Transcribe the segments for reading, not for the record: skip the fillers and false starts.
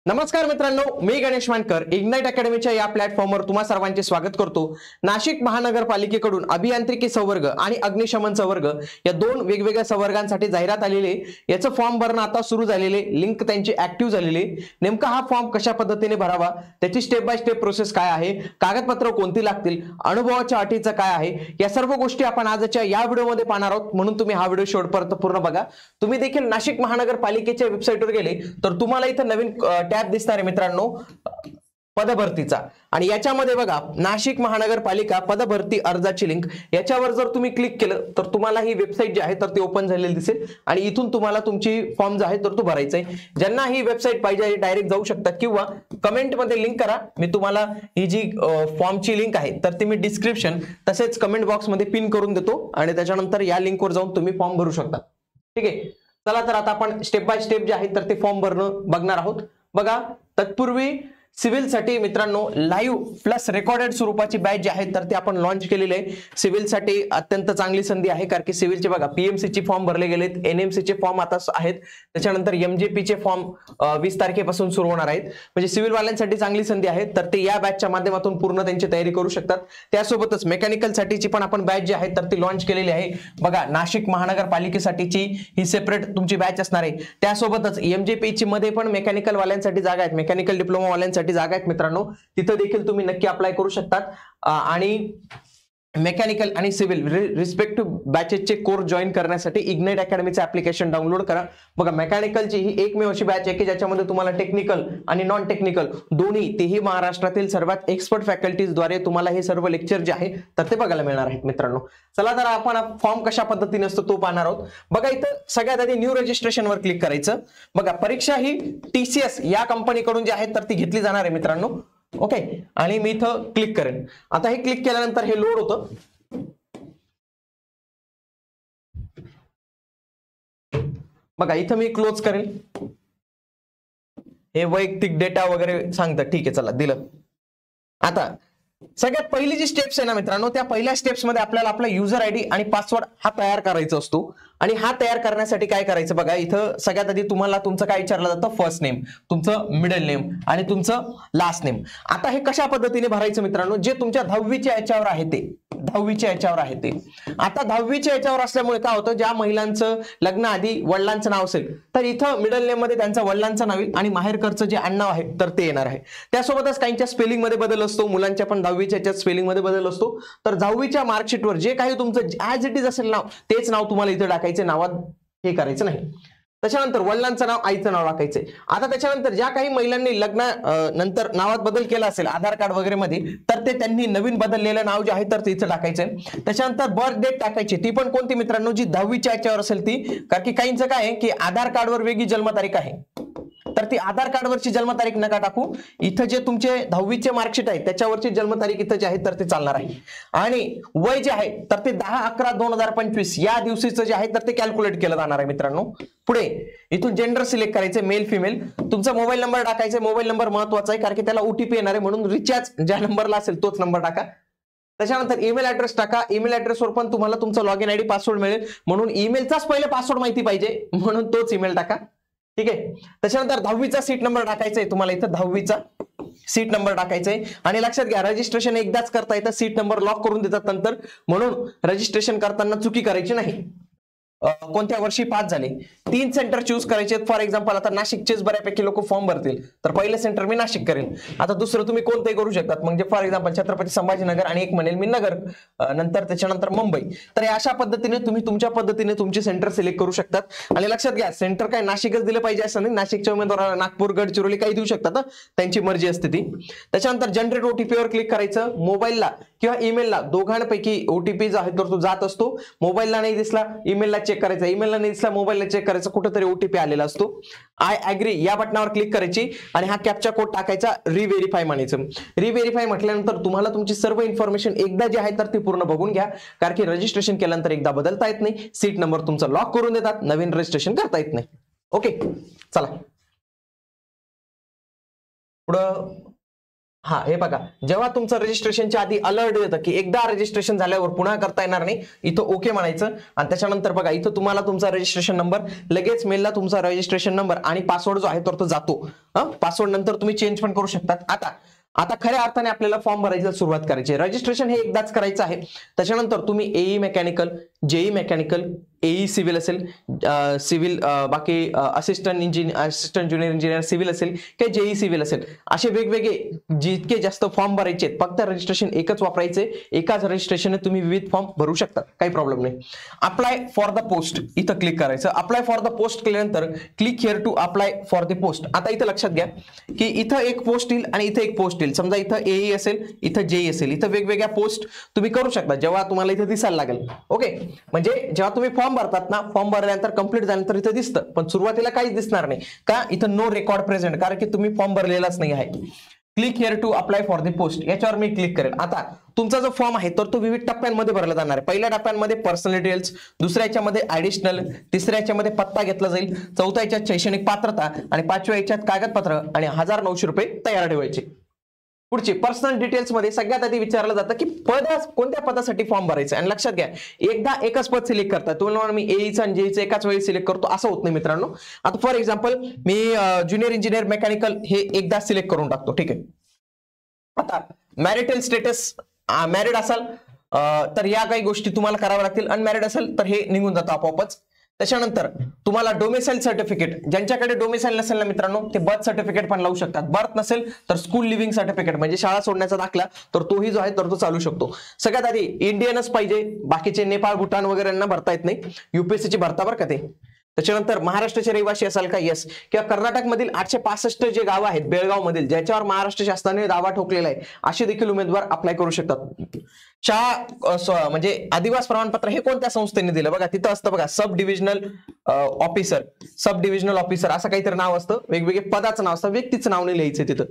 नमस्कार मित्रांनो, मी गणेश मानकर इग्नाइट अकॅडमीच्या या प्लॅटफॉर्मवर तुम्हा सर्वांचे स्वागत करतो। नाशिक महानगरपालिकेकडून अभियांत्रिकी संवर्ग आणि अग्निशमन संवर्ग या दोन वेगवेगळ्या संवर्गांसाठी जाहिरात आलेली आहे। याचं फॉर्म भरणं आता सुरू झालेले, लिंक त्यांची ऍक्टिव्ह झालेली। नेमका हा फॉर्म कशा पद्धतीने भरावा, त्याची स्टेप बाय स्टेप प्रोसेस काय आहे, कागदपत्र कोणती लागतील, अनुभवाच्या अटीचं काय आहे, या सर्व गोष्टी आपण आजच्या या व्हिडिओमध्ये पाहणार आहोत। म्हणून तुम्ही हा व्हिडिओ शेवटपर्यंत पूर्ण बघा। तुम्ही देखील नाशिक महानगरपालिकेच्या वेबसाईटवर गेले तर तुम्हाला इथे नवीन टॅब दिसणार आहे मित्रांनो, पदभरतीचा। आणि याच्यामध्ये बघा नाशिक महानगरपालिका पदभरती अर्जाची लिंक, याच्यावर जर तुम्ही क्लिक केलं तर तुम्हाला ही वेबसाईट जी आहे तर ती ओपन झालेली दिसेल आणि इथून तुम्हाला तुमची फॉर्म जो आहे तर तो भरायचा आहे। ज्यांना ही वेबसाईट पाहिजे डायरेक्ट जाऊ शकतात किंवा कमेंट मध्ये लिंक करा, मी तुम्हाला ही जी फॉर्मची लिंक आहे तर ती मी डिस्क्रिप्शन तसेच कमेंट बॉक्स मध्ये पिन करून देतो आणि त्याच्यानंतर या लिंकवर जाऊन तुम्ही फॉर्म भरू शकता। ठीक आहे, चला तर आता आपण स्टेप बाय स्टेप जे आहे तर ते फॉर्म भरणं बघणार आहोत। बघा, तत्पूर्वी सिव्हिल साठी मित्रांनो लाईव्ह प्लस रेकॉर्डेड स्वरूपाची बॅच जी आहे तर ते आपण लॉन्च केलेली आहे। सिव्हिल साठी अत्यंत चांगली संधी आहे, कारण की सिव्हिलचे बघा पीएमसी चे फॉर्म भरले गेलेत, एनएमसी चे फॉर्म आता आहेत, त्याच्यानंतर एमजेपी चे फॉर्म 20 तारखेपासून सुरू होणार आहेत। म्हणजे सिव्हिल वाल्यांसाठी चांगली संधी आहे, तर ते या बॅचच्या माध्यमातून पूर्ण त्यांची तयारी करू शकतात। त्यासोबतच मेकॅनिकल साठीची पण आपण बॅच जी आहे तर ती लॉन्च केलेली आहे। बघा, नाशिक महानगरपालिकेसाठीची ही सेपरेट तुमची बॅच असणार आहे। त्यासोबतच एमजेपी ची मध्ये पण मेकॅनिकल वाल्यांसाठी जागा आहेत, मेकॅनिकल डिप्लोमा वाल्यांसाठी जागा आहेत मित्रांनो, तिथे देखील तुम्ही नक्की अप्लाय करू शकतात। आणि मेकॅनिकल आणि सिव्हिल रिस्पेक्टिव्ह बॅचेसचे कोर्स जॉईन करण्यासाठी इग्नाइट अकॅडमीचे ऍप्लिकेशन डाउनलोड करा। बघा, मेकॅनिकलची ही एकमेव अशी बॅच आहे की ज्याच्यामध्ये तुम्हाला टेक्निकल आणि नॉन टेक्निकल दोन्ही तेही महाराष्ट्रातील सर्वात एक्सपर्ट फॅकल्टीज द्वारे तुम्हाला हे सर्व लेक्चर जे आहे तर ते बघायला मिळणार आहेत मित्रांनो। चला तर आपण फॉर्म कशा पद्धतीने असतो तो पाहणार आहोत। बघा, इथं सगळ्यात आधी न्यू रजिस्ट्रेशन वर क्लिक करायचं। बघा, परीक्षा ही टीसीएस या कंपनीकडून जी आहे तर ती घेतली जाणार आहे मित्रांनो। ओके, आणि मी इथं क्लिक करेन। आता हे क्लिक केल्यानंतर हे लोड होतं। बघा, इथं मी क्लोज करेन, हे वैयक्तिक डेटा वगैरे सांगतात, ठीक आहे, चला दिलं। आता सगळ्यात पहिली जी स्टेप्स आहे ना मित्रांनो, त्या पहिल्या स्टेप्स मध्ये आपल्याला आपला युजर आयडी आणि पासवर्ड हा तयार करायचा असतो। आणि हा तयार करण्यासाठी काय करायचं, बघा इथं सगळ्यात आधी तुम्हाला तुमचं काय विचारलं जातं, फर्स्ट नेम, तुमचं मिडल नेम आणि तुमचं लास्ट नेम। आता हे कशा पद्धतीने भरायचं मित्रांनो, जे तुमच्या 10वीच्या याच्यावर आहे ते, 10वीच्या याच्यावर आहे ते। आता 10वीच्या याच्यावर असल्यामुळे काय होतं, ज्या महिलांचं लग्न आधी वडिलांचं नाव असेल तर इथं मिडल नेम मध्ये त्यांचं वडिलांचं नाव येईल आणि माहेरकरचं जे आडनाव आहे तर ते येणार आहे। त्यासोबतच काहींच्या स्पेलिंग मध्ये बदल असतो, मुलांच्या पण 10वीच्या याच्यात स्पेलिंग मध्ये बदल असतो। तर 10वीच्या मार्कशीटवर जे काही तुमचं ऍज इट इज असेल नाव, तेच नाव तुम्हाला इथं टाकायचे, नावात हे करायचं नाही। त्याच्यानंतर वडिलांचं नाव, आईचं नाव टाकायचंय। आता त्याच्यानंतर ज्या काही महिलांनी लग्न नंतर नावात बदल केला असेल आधार कार्ड वगैरे मध्ये, तर ते त्यांनी नवीन बदललेलं नाव जे आहे तर तिचं टाकायचंय। त्याच्यानंतर बर्थ डेट टाकायची, ती पण कोणती मित्रांनो, जी 10वीच्या याच्यावर असेल ती, कारण की काहींचं काय आहे की आधार कार्डवर वेगळी जन्मतारीख आहे, तर ती आधार कार्डवरची जन्मतारीख नका टाकू, इथं जे तुमचे 10वीचे मार्कशीट आहे त्याच्यावरची जन्मतारीख इथं जे आहे तर ते चालणार आहे। आणि वय जे आहे तर ते 10/11/2025 या दिवशीचं जे आहे तर ते कॅल्क्युलेट केलं जाणार आहे मित्रांनो। पुढे इथून जेंडर सिलेक्ट करायचे, मेल फिमेल, तुमचा मोबाईल नंबर टाकायचा, मोबाईल नंबर महत्वाचा आहे कारण की त्याला ओटीपी येणार आहे, म्हणून रिचार्ज ज्या नंबरला असेल तोच नंबर टाका। त्याच्यानंतर ईमेल ऍड्रेस टाका, ईमेल ऍड्रेसवर पण तुम्हाला तुमचा लॉगिन आयडी पासवर्ड मिळेल, म्हणून ईमेलचाच पहिले पासवर्ड माहिती पाहिजे, म्हणून तोच ईमेल टाका। ठीक आहे, त्याच्यानंतर 10वीचा सीट नंबर टाकायचा आहे तुम्हाला, इथं 10वीचा सीट नंबर टाकायचा आहे। आणि लक्षात घ्या, रजिस्ट्रेशन एकदाच करता येतं, सीट नंबर लॉक करून देतात नंतर, म्हणून रजिस्ट्रेशन करताना चुकी करायची नाही। कोणत्या वर्षी पास झाले, 3 सेंटर चूज करायचे। फॉर एक्झाम्पल आता नाशिकचेच बऱ्यापैकी लोक फॉर्म भरतील, तर पहिलं सेंटर मी नाशिक करेल। आता दुसरं तुम्ही कोणतंही करू शकतात, म्हणजे फॉर एक्झाम्पल छत्रपती संभाजीनगर आणि एक म्हणेल मी नगर, नंतर त्याच्यानंतर मुंबई। तर अशा पद्धतीने तुम्ही तुमच्या पद्धतीने तुमचे सेंटर सिलेक्ट करू शकतात। आणि लक्षात घ्या, सेंटर काय नाशिकच दिलं पाहिजे असं नाही, नाशिकच्या उमेदवाराला नागपूर, गडचिरोली काही देऊ शकतात, त्यांची मर्जी असते ती। त्याच्यानंतर जनरेट ओटीपी वर क्लिक करायचं, मोबाईलला किंवा ईमेलला दोघांपैकी ओटीपी जो आहे तर तो जात असतो। मोबाईलला नाही दिसला ईमेलला चेक करायचा, ईमेलला नाही दिसला मोबाईलला चेक करायचा, कुठेतरी ओटीपी आलेला असतो। आय ऍग्री या बटनावर क्लिक करायची आणि हा कॅप्चा कोड टाकायचा, रिव्हेरीफाय म्हणायचं। रिव्हेरीफाय म्हटल्यानंतर तुम्हाला तुमची सर्व इन्फॉर्मेशन एकदा जी आहे तर ती पूर्ण बघून घ्या, कारण की रजिस्ट्रेशन केल्यानंतर एकदा बदलता येत नाही, सीट नंबर तुमचा लॉक करून देतात, नवीन रजिस्ट्रेशन करता येत नाही। ओके, चला पुढं हा हे बघा, जेव्हा तुमचं रजिस्ट्रेशनच्या आधी अलर्ट येतं की एकदा रजिस्ट्रेशन झाल्यावर पुन्हा करता येणार नाही, इथं ओके म्हणायचं. आणि त्याच्यानंतर बघा इथं तुम्हाला तुमचा रजिस्ट्रेशन नंबर लगेच मेलला तुमचा रजिस्ट्रेशन नंबर आणि पासवर्ड जो आहे तो जातो. पासवर्ड नंतर तुम्ही चेंज पण करू शकतात. आता खऱ्या अर्थाने आपल्याला फॉर्म भरायला सुरुवात करायची. रजिस्ट्रेशन हे एकदाच करायचं आहे. त्याच्यानंतर तुम्ही एई मेकॅनिकल, जेई मेकॅनिकल, एई सिव्हिल असेल, सिव्हिल बाकी असिस्टंट ज्युनियर इंजिनियर सिव्हिल असेल किंवा जेई सिव्हिल असेल, असे वेगवेगळे जितके जास्त फॉर्म भरायचे आहेत, फक्त रजिस्ट्रेशन एकच वापरायचे. एकाच रजिस्ट्रेशनने तुम्ही विविध फॉर्म भरू शकता, काही प्रॉब्लेम नाही. अप्लाय फॉर द पोस्ट इथं क्लिक करायचं. अप्लाय फॉर द पोस्ट केल्यानंतर click here to apply for the post. आता इथं लक्षात घ्या की इथं एक पोस्ट येईल आणि इथं एक पोस्ट येईल. समजा इथं एई असेल, इथं जेई असेल, इथं वेगवेगळ्या पोस्ट तुम्ही करू शकता जेव्हा तुम्हाला इथं दिसायला लागेल. ओके, म्हणजे जेव्हा तुम्ही फॉर्म भरतात ना, फॉर्म भरल्यानंतर कंप्लीट झाल्यानंतर इथं दिसतं, पण सुरुवातीला काहीच दिसणार नाही. का? इथं नो रेकॉर्ड प्रेझेंट, कारण की तुम्ही फॉर्म भरलेलाच नाही आहे. Click here to apply for the post, याच्यावर मी क्लिक करेल. आता तुमचा जो फॉर्म आहे तर तो विविध टप्प्यांमध्ये भरला जाणार आहे. पहिल्या टप्प्यांमध्ये पर्सनल डिटेल्स, दुसऱ्या याच्यामध्ये ऍडिशनल, तिसऱ्या याच्यामध्ये पत्ता घेतला जाईल, चौथ्या याच्यात शैक्षणिक पात्रता आणि पाचव्या याच्यात कागदपत्र आणि 1900 रुपये तयार ठेवायचे. पुढची पर्सनल डिटेल्स मध्ये सगळ्यात आधी विचारलं जातं की कोणत्या पदासाठी फॉर्म भरायचं. आणि लक्षात घ्या, एकदा एकच पद सिलेक्ट करतात. तुम्हाला मी एईचं आणि जेईचं एकाच वेळी सिलेक्ट करतो असं होत नाही मित्रांनो. आता for example me junior engineer mechanical हे एकदा सिलेक्ट करून टाकतो. ठीक आहे. आता मॅरिटल स्टेटस, मॅरिड असाल तर या काही गोष्टी तुम्हाला कराव्या लागतील, अनमॅरिड असेल तर हे निघून जातं आपोआपच. त्याच्यानंतर तुम्हाला डोमिसाइल सर्टिफिकेट, ज्यांच्याकडे डोमिसाइल नसेल ना मित्रांनो ते बर्थ सर्टिफिकेट पण लावू शकतात. बर्थ नसेल तर स्कूल लिव्हिंग सर्टिफिकेट म्हणजे शाळा सोडण्याचा दाखला, तर तोही जो आहे तर तो चालू शकतो. सगळ्यात आधी इंडियनच पाहिजे, बाकीचे नेपाळ, भूटान वगैरे यांना भरता येत नाही, युपीएससीची भरता बरं का ते. त्याच्यानंतर महाराष्ट्राचे रहिवासी असाल का, यस. किंवा कर्नाटक मधील 865 जे गाव आहेत बेळगाव मधील ज्याच्यावर महाराष्ट्र शासनाने दावा ठोकलेला आहे, असे देखील उमेदवार अप्लाय करू शकतात. शाळा म्हणजे आदिवासी प्रमाणपत्र हे कोणत्या संस्थेने दिलं बघा, तिथं असतं बघा सब डिव्हिजनल ऑफिसर असं काहीतरी नाव असतं. वेगवेगळे पदाचं नाव असतं, व्यक्तीचं नाव नाही लिहायचं तिथं,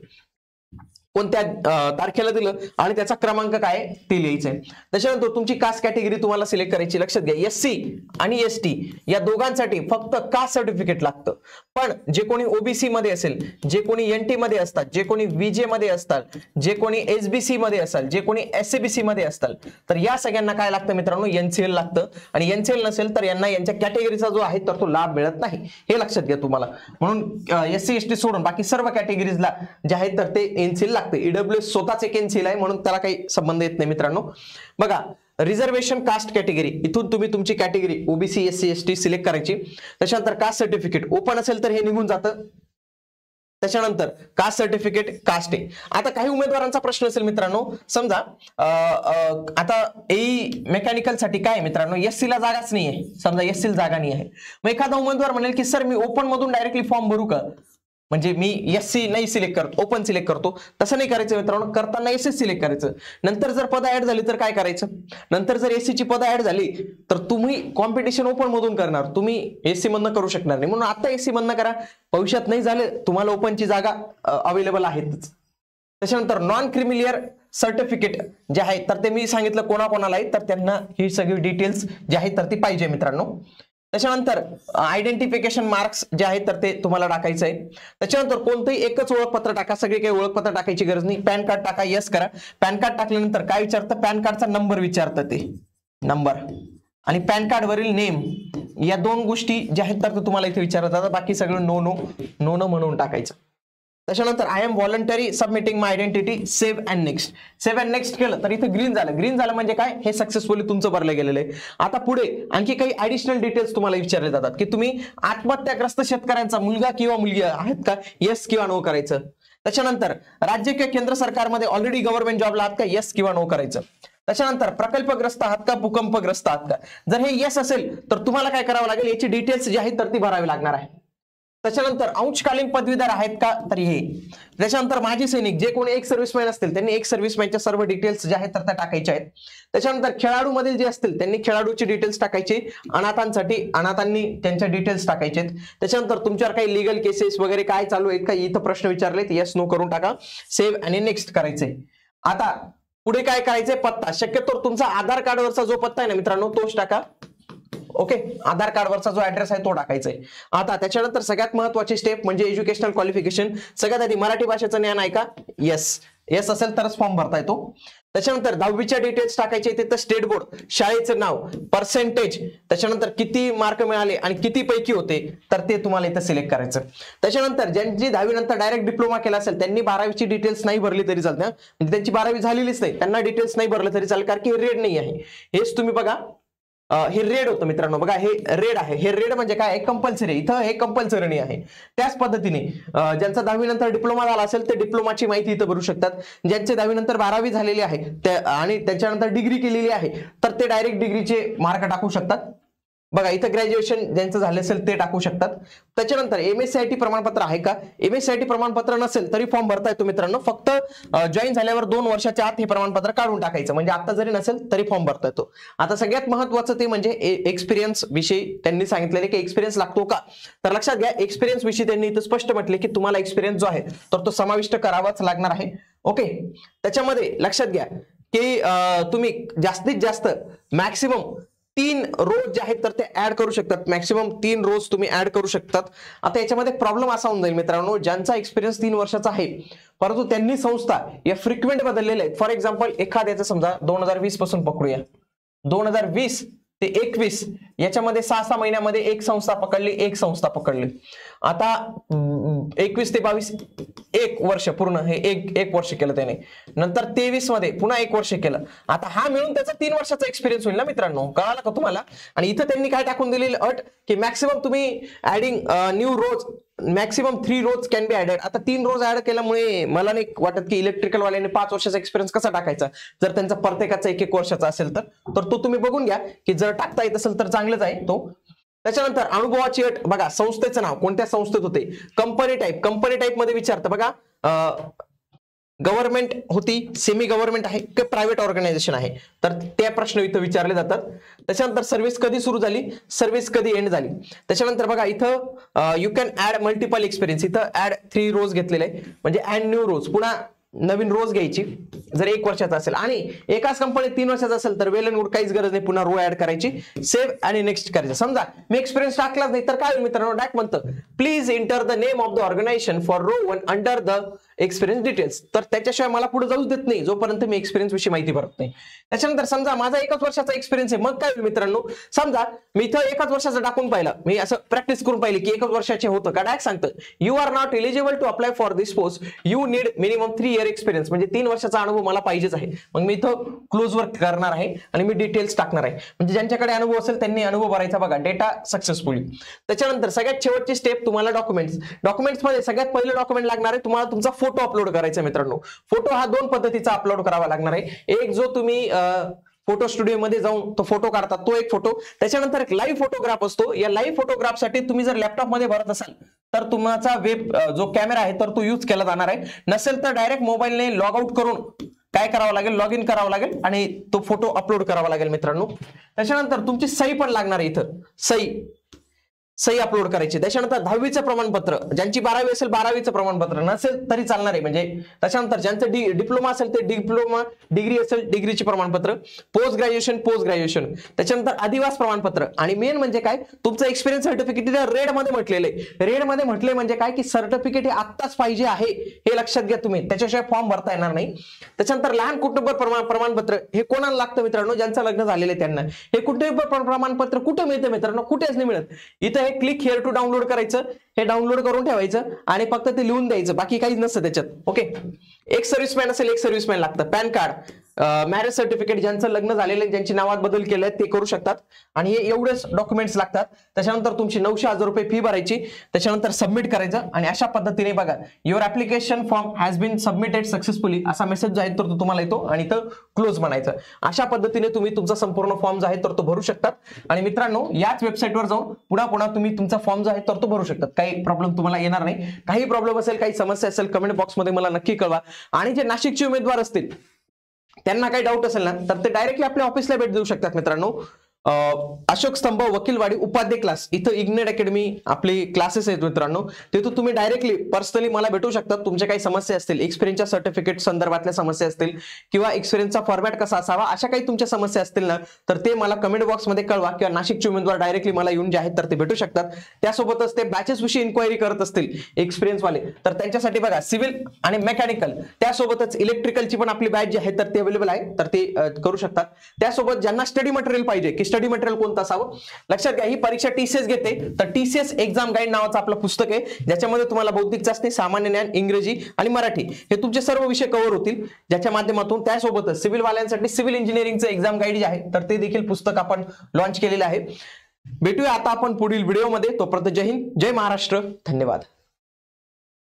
कोणत्या तारखेला दिलं आणि त्याचा क्रमांक काय ते लिहायचंय. त्याच्यानंतर तुमची कास्ट कॅटेगरी तुम्हाला सिलेक्ट करायची. लक्षात घ्या, एससी आणि एसटी या दोघांसाठी फक्त कास्ट सर्टिफिकेट लागतं. पण जे कोणी ओबीसी मध्ये असेल, जे कोणी एनटी मध्ये असतात, जे कोणी विजे मध्ये असतात, जे कोणी एसबीसी मध्ये असाल, जे कोणी एससीबीसी मध्ये असतात, तर या सगळ्यांना काय लागतं मित्रांनो, एनसीएल लागतं. आणि एनसीएल नसेल तर यांना यांच्या कॅटेगरीचा जो आहे तर तो लाभ मिळत नाही, हे लक्षात घ्या तुम्हाला. म्हणून एससी एसटी सोडून बाकी सर्व कॅटेगरीजला जे आहे तर ते एनसीएल लागतं. ईडब्ल्यूएस स्वतःच एक एनसीएल आहे म्हणून त्याला काही संबंध येत नाही मित्रांनो. बघा, रिझर्वेशन कास्ट कॅटेगरी, इथून तुम्ही तुमची category OBC SC ST select करायची. त्याच्यानंतर कास्ट सर्टिफिकेट ओपन असेल तर हे निघून जातं. त्याच्यानंतर कास्ट सर्टिफिकेट कास्ट आहे. आता काही उमेदवारांचा प्रश्न असेल मित्रांनो, समजा आता एई मेकॅनिकल साठी काय मित्रांनो, एससी ला जागाच नाहीये, समजा एससी ला जागा नाही आहे. मग एखादा उमेदवार म्हणेल की सर मी ओपन मधून डायरेक्टली फॉर्म भरू का, म्हणजे मी एससी नाही सिलेक्ट करतो, ओपन सिलेक्ट करतो. तसं नाही करायचं मित्रांनो, करताना एससी सिलेक्ट करायचं. नंतर जर पद ऍड झाली तर काय करायचं, नंतर जर एससी ची पद ऍड झाली तर तुम्ही कॉम्पिटिशन ओपन मधून करणार, तुम्ही एससी मधनं करू शकणार नाही. म्हणून आता एससी मधनं करा, भविष्यात नाही झालं तुम्हाला ओपनची जागा अवेलेबल आहेतच. त्याच्यानंतर नॉन क्रिमिलियर सर्टिफिकेट जे आहे तर ते मी सांगितलं कोणाकोणाला आहे, तर त्यांना ही सगळी डिटेल्स जे आहे तर ती पाहिजे मित्रांनो. त्याच्यानंतर आयडेंटिफिकेशन मार्क्स जे आहेत तर ते तुम्हाला टाकायचं आहे. त्याच्यानंतर कोणतंही एकच ओळखपत्र टाका, सगळे काही ओळखपत्र टाकायची गरज नाही. पॅन कार्ड टाका, यस करा. पॅन कार्ड टाकल्यानंतर काय विचारतं, पॅन कार्डचा नंबर विचारतं, ते नंबर आणि पॅन कार्ड वरील नेम, या दोन गोष्टी ज्या आहेत तर तुम्हाला इथे विचारत जातात. बाकी सगळं नो म्हणून टाकायचं. त्याच्यानंतर I am voluntary submitting my identity, save and next. Save and next केलं तर इथे ग्रीन झालं. ग्रीन झालं म्हणजे काय, हे सक्सेसफुली तुमचं भरलं गेलेलं आहे. आता पुढे आणखी काही ऍडिशनल डिटेल्स तुम्हाला विचारले जातात की तुम्ही आत्महत्याग्रस्त शेतकऱ्यांचा मुलगा किंवा मुलगी आहेत का, येस किंवा नो करायचं. त्याच्यानंतर राज्य किंवा केंद्र सरकारमध्ये ऑलरेडी गव्हर्नमेंट जॉबला आहात का, येस किंवा नो करायचं. त्याच्यानंतर प्रकल्पग्रस्त आहात का, भूकंपग्रस्त आहात का. जर हे येस असेल तर तुम्हाला काय करावं लागेल, याची डिटेल्स जी आहेत तर ती भरावी लागणार आहे. त्याच्यानंतर अंशकालीन पदवीधर आहेत का, तर हे. त्याच्यानंतर माजी सैनिक, जे कोणी एक सर्व्हिसमॅन असतील त्यांनी एक सर्व्हिसमॅनच्या सर्व डिटेल्स ज्या आहेत तर त्या टाकायच्या आहेत. त्याच्यानंतर खेळाडू मधील जे असतील त्यांनी खेळाडूची डिटेल्स टाकायची. अनाथांनी त्यांच्या डिटेल्स टाकायचे. त्याच्यानंतर तुमच्यावर काही लिगल केसेस वगैरे काय चालू आहेत का, इथं प्रश्न विचारलेत, येस नो करून टाका. सेव्ह आणि नेक्स्ट करायचंय. आता पुढे काय करायचंय, पत्ता. शक्यतो तुमचा आधार कार्डवरचा जो पत्ता आहे ना मित्रांनो तोच टाका. ओके, आधार कार्डवरचा जो ऍड्रेस आहे तो टाकायचा आहे. आता त्याच्यानंतर सगळ्यात महत्त्वाची स्टेप म्हणजे एज्युकेशनल क्वालिफिकेशन. सगळ्यात आधी मराठी भाषेचं ज्ञान आहे का, येस. येस असेल तरच फॉर्म भरता येतो. त्याच्यानंतर 10वीच्या डिटेल्स टाकायचे, तिथं स्टेट बोर्ड, शाळेचं नाव, पर्सेंटेज, त्याच्यानंतर किती मार्क मिळाले आणि किती पैकी होते तर ते तुम्हाला इथं सिलेक्ट करायचं. त्याच्यानंतर ज्यांची 10वी नंतर डायरेक्ट डिप्लोमा केला असेल त्यांनी 12वीची डिटेल्स नाही भरली तरी चालते, म्हणजे त्यांची 12वी झालेलीच नाही त्यांना डिटेल्स नाही भरलं तरी चालेल, कारण की रेड नाही आहे. हेच तुम्ही बघा, हे रेड होतं मित्रांनो, बघा हे रेड आहे. हे रेड म्हणजे काय, कंपल्सरी, इथं हे कंपल्सरी नाही आहे. त्याच पद्धतीने ज्यांचा 10वी नंतर डिप्लोमा झाला असेल ते डिप्लोमाची माहिती इथं भरू शकतात. ज्यांचे 10वी नंतर 12वी झालेली आहे आणि त्याच्यानंतर डिग्री केलेली आहे तर ते डायरेक्ट डिग्रीचे मार्क टाकू शकतात. बघा इथं ग्रॅज्युएशन ज्यांचं झालं असेल ते टाकू शकतात. त्याच्यानंतर MSCIT प्रमाणपत्र आहे का, MSCIT प्रमाणपत्र नसेल तरी फॉर्म भरता येतो मित्रांनो. फक्त जॉईन झाल्यावर 2 वर्षाच्या आत हे प्रमाणपत्र काढून टाकायचं, म्हणजे आता जरी नसेल तरी फॉर्म भरता येतो. आता सगळ्यात महत्त्वाचं ते म्हणजे एक्सपिरियन्स विषयी त्यांनी सांगितलेले की एक्सपिरियन्स लागतो का, तर लक्षात घ्या एक्सपिरियन्स विषयी त्यांनी इथं स्पष्ट म्हटले की तुम्हाला एक्सपिरियन्स जो आहे तर तो समाविष्ट करावाच लागणार आहे. ओके, त्याच्यामध्ये लक्षात घ्या की तुम्ही जास्तीत जास्त मॅक्सिमम 3 रोज जे आहेत तर ते ऍड करू शकतात. मॅक्सिमम 3 रोज तुम्ही ऍड करू शकतात. आता याच्यामध्ये प्रॉब्लेम असा होऊन जाईल मित्रांनो, ज्यांचा एक्सपिरियन्स 3 वर्षाचा आहे परंतु त्यांनी संस्था या फ्रिक्वेंट बदललेल्या आहेत. फॉर एक्झाम्पल एखाद्याचं समजा 2020 पासून पकडूया, 2020 ते 21 याच्यामध्ये 6-6 महिन्यामध्ये एक संस्था पकडली. आता 21 ते 22 1 वर्ष पूर्ण, हे एक वर्ष केलं त्याने. नंतर 23 मध्ये पुन्हा 1 वर्ष केलं. आता हा मिळून त्याचा 3 वर्षाचा एक्सपिरियन्स होईल ना मित्रांनो, कळालं का तुम्हाला. आणि इथं त्यांनी काय टाकून दिलेली अट की मॅक्सिमम तुम्ही adding new row maximum 3 row can be added. आता 3 रोज ऍड केल्यामुळे मला नाही वाटत की इलेक्ट्रिकल वाल्याने 5 वर्षाचा एक्सपिरियन्स कसा टाकायचा, जर त्यांचा प्रत्येकाचा 1-1 वर्षाचा असेल तर तो तुम्ही बघून घ्या की जर टाकता येत असेल तर चांगलंच आहे तो. त्याच्यानंतर अनुभवाची अट बघा, संस्थेचं नाव कोणत्या संस्थेत होते, कंपनी टाईप मध्ये विचारतं बघा, गव्हर्नमेंट होती, सेमी गव्हर्नमेंट आहे की प्रायव्हेट ऑर्गनायझेशन आहे, तर ते प्रश्न इथं विचारले जातात. त्याच्यानंतर सर्व्हिस कधी सुरू झाली, सर्व्हिस कधी एंड झाली. त्याच्यानंतर बघा इथं you can add multiple experience, इथं ऍड 3 रोज घेतलेले आहे, म्हणजे ऍड न्यू रोज, पुन्हा नवीन रोज घ्यायची जर 1 वर्षाचा असेल. आणि एकाच कंपनीत 3 वर्षाचा असेल तर वेल अँड गुड, काहीच गरज नाही, पुन्हा रो ऍड करायची, सेव्ह आणि नेक्स्ट करायचं. समजा मी एक्सपिरियन्स टाकलाच नाही तर काय होईल मित्रांनो, डायरेक्ट म्हणतं please enter the name of the organization for row 1 under the experience details. तर त्याच्याशिवाय मला पुढे जाऊच देत नाही जोपर्यंत मी एक्सपिरियन्स विषयी माहिती भरत नाही. त्याच्यानंतर समजा माझा 1 वर्षाचा एक्सपिरियन्स आहे, मग काय होईल मित्रांनो, समजा मी इथं 1 वर्षाचा टाकून पाहिलं, मी असं प्रॅक्टिस करून पाहिली की 1 वर्षाचे होतं का, डायरेक्ट सांगतं you are not eligible to apply for this post, you need minimum 3 year experience, म्हणजे 3 वर्षाचा अनुभव मला पाहिजेच आहे. मग मी इथं क्लोज वर करणार आहे आणि मी डिटेल्स टाकणार आहे, म्हणजे ज्यांच्याकडे अनुभव असेल त्यांनी अनुभव भरायचा. बघा डेटा सक्सेसफुली. त्याच्यानंतर सगळ्यात शेवटची स्टेप तुम्हाला डॉक्युमेंट्स मध्ये सगळ्यात पहिलं डॉक्युमेंट लागणार आहे तुम्हाला तुमचा फोटो अपलोड करायचा मित्रांनो. फोटो हा 2 पद्धतीचा अपलोड करावा लागणार आहे. एक जो तुम्ही फोटो स्टुडिओ मध्ये जाऊन तो फोटो काढतात तो एक फोटो. त्याच्यानंतर एक लाईव्ह फोटोग्राफ असतो. या लाईव्ह फोटोग्राफसाठी तुम्ही जर लॅपटॉप मध्ये भरत असाल तर तुमचा वेब जो कॅमेरा आहे तर तो यूज केला जाणार आहे. नसेल तर डायरेक्ट मोबाईलने लॉग आउट करून काय करावं लागेल, लॉग इन करावं लागेल आणि तो फोटो अपलोड करावा लागेल मित्रांनो. त्याच्यानंतर तुमची सही पण लागणार आहे, इथं सही अपलोड करायची. त्याच्यानंतर 10वीचं प्रमाणपत्र, ज्यांची 12वी असेल 12वीचं प्रमाणपत्र, नसेल तरी चालणार आहे. म्हणजे त्याच्यानंतर ज्यांचं डिप्लोमा असेल ते डिप्लोमा, डिग्री असेल डिग्रीचे प्रमाणपत्र, पोस्ट ग्रॅज्युएशन, त्याच्यानंतर आदिवास प्रमाणपत्र. आणि मेन म्हणजे काय, तुमचं एक्सपिरियन्स सर्टिफिकेट रेड मध्ये म्हटलेलं आहे. रेड मध्ये म्हटले म्हणजे काय की सर्टिफिकेट हे आत्ताच पाहिजे आहे, हे लक्षात घ्या तुम्ही, त्याच्याशिवाय फॉर्म भरता येणार नाही. त्याच्यानंतर लहान कुटुंब प्रमाणपत्र हे कोणाला लागतं मित्रांनो, ज्यांचं लग्न झालेलं आहे त्यांना. हे कुटुंब प्रमाणपत्र कुठे मिळतं मित्रांनो, कुठेच नाही मिळत. इथं हे क्लिक हिअर टू डाउनलोड करायचं, हे डाउनलोड करून ठेवायचं आणि फक्त ते लिहून द्यायचं, बाकी काहीच नसतं त्याच्यात. ओके, एक सर्व्हिसमॅन असेल एक सर्व्हिसमॅन लागतं. पॅन कार्ड, मॅरेज सर्टिफिकेट, ज्यांचं लग्न झालेलं ज्यांची नावात बदल केले ते करू शकतात. आणि हे एवढेच डॉक्युमेंट्स लागतात. त्याच्यानंतर तुमची 900,000 रुपये फी भरायची, त्याच्यानंतर सबमिट करायचं. आणि अशा पद्धतीने बघा your application form has been submitted successfully असा मेसेज जो आहे तर तो तुम्हाला येतो आणि इथं क्लोज म्हणायचं. अशा पद्धतीने तुम्ही तुमचा संपूर्ण फॉर्म जो आहे तर तो भरू शकतात. आणि मित्रांनो याच वेबसाईटवर जाऊन पुन्हा तुम्ही तुमचा फॉर्म जो आहे तर तो भरू शकतात. काही प्रॉब्लेम तुम्हाला येणार नाही. काही प्रॉब्लेम असेल, काही समस्या असेल, कमेंट बॉक्समध्ये मला नक्की कळवा. आणि जे नाशिकचे उमेदवार असतील त्यांना काही डाऊट असेल ना तर ते डायरेक्टली आपल्या ऑफिसला भेट देऊ शकतात मित्रांनो. अशोक स्तंभ, वकीलवाडी, उपाध्ये क्लास, इथं इग्नेट अकॅडमी आपली क्लासेस आहेत मित्रांनो. तिथून तुम्ही डायरेक्टली पर्सनली मला भेटू शकतात. तुमच्या काही समस्या असतील, एक्सपिरियन्सच्या सर्टिफिकेट संदर्भातल्या समस्या असतील किंवा एक्सपिरियन्सचा फॉर्मॅट कसा असावा, अशा काही तुमच्या समस्या असतील ना, तर ते मला कमेंट बॉक्समध्ये कळवा किंवा नाशिकचे उमेदवार डायरेक्टली मला येऊन जे आहेत तर ते भेटू शकतात. त्यासोबतच ते बॅचेस विषयी इन्क्वायरी करत असतील एक्सपिरियन्स वाले, तर त्यांच्यासाठी बघा सिव्हिल आणि मेकॅनिकल त्यासोबतच इलेक्ट्रिकलची पण आपली बॅच जी आहे तर ती अवेलेबल आहे, तर ते करू शकतात. त्यासोबत ज्यांना स्टडी मटेरियल पाहिजे की स्टडी मटेरियल कोणतं असावं, लक्षात घ्या ही परीक्षा टीसीएस घेते, तर टीसीएस एक्झाम गाईड नावाचं आपलं पुस्तक आहे, ज्याच्यामध्ये तुम्हाला बौद्धिक चाचणी, सामान्य ज्ञान, इंग्रजी आणि मराठी हे तुमचे सर्व विषय कव्हर होतील, ज्याच्या माध्यमातून त्यासोबतच सिव्हिल वाल्यांसाठी सिव्हिल इंजिनिअरिंगचं एक्झाम गाईड जे आहे तर ते देखील पुस्तक आपण लॉन्च केलेलं आहे. भेटूया आता आपण पुढील व्हिडिओमध्ये. तोपर्यंत जय हिंद, जय महाराष्ट्र, धन्यवाद.